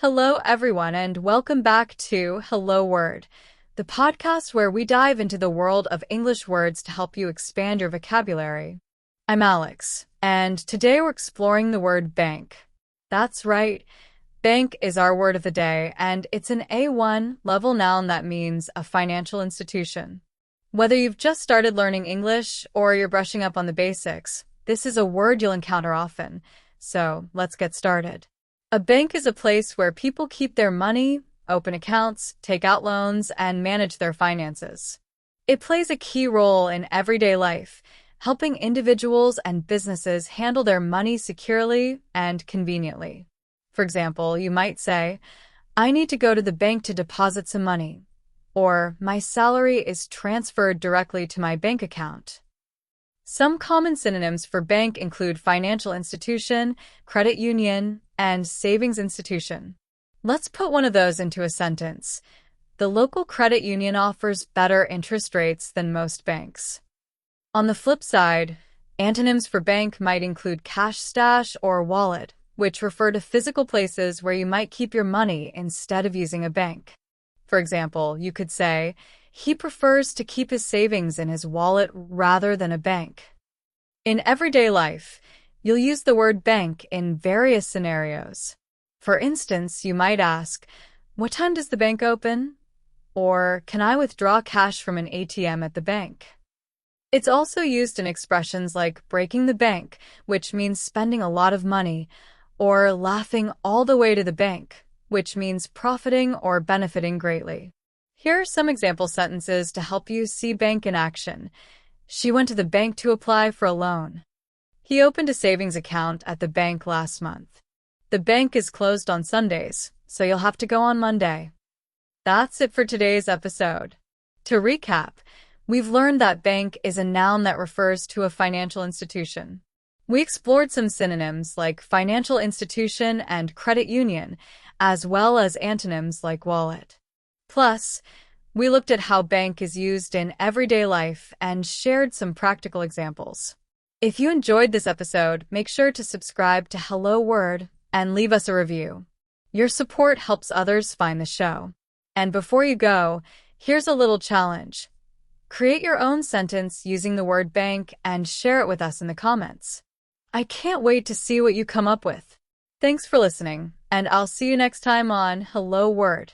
Hello, everyone, and welcome back to Hello Word, the podcast where we dive into the world of English words to help you expand your vocabulary. I'm Alex, and today we're exploring the word bank. That's right, bank is our word of the day, and it's an A1 level noun that means a financial institution. Whether you've just started learning English or you're brushing up on the basics, this is a word you'll encounter often. So let's get started. A bank is a place where people keep their money, open accounts, take out loans, and manage their finances. It plays a key role in everyday life, helping individuals and businesses handle their money securely and conveniently. For example, you might say, "I need to go to the bank to deposit some money," or "My salary is transferred directly to my bank account." Some common synonyms for bank include financial institution, credit union, and savings institution. Let's put one of those into a sentence. The local credit union offers better interest rates than most banks. On the flip side, antonyms for bank might include cash stash or wallet, which refer to physical places where you might keep your money instead of using a bank. For example, you could say, "He prefers to keep his savings in his wallet rather than a bank." In everyday life, you'll use the word bank in various scenarios. For instance, you might ask, "What time does the bank open?" Or, "Can I withdraw cash from an ATM at the bank?" It's also used in expressions like breaking the bank, which means spending a lot of money, or laughing all the way to the bank, which means profiting or benefiting greatly. Here are some example sentences to help you see bank in action. She went to the bank to apply for a loan. He opened a savings account at the bank last month. The bank is closed on Sundays, so you'll have to go on Monday. That's it for today's episode. To recap, we've learned that bank is a noun that refers to a financial institution. We explored some synonyms like financial institution and credit union, as well as antonyms like wallet. Plus, we looked at how bank is used in everyday life and shared some practical examples. If you enjoyed this episode, make sure to subscribe to Hello Word and leave us a review. Your support helps others find the show. And before you go, here's a little challenge. Create your own sentence using the word bank and share it with us in the comments. I can't wait to see what you come up with. Thanks for listening, and I'll see you next time on Hello Word.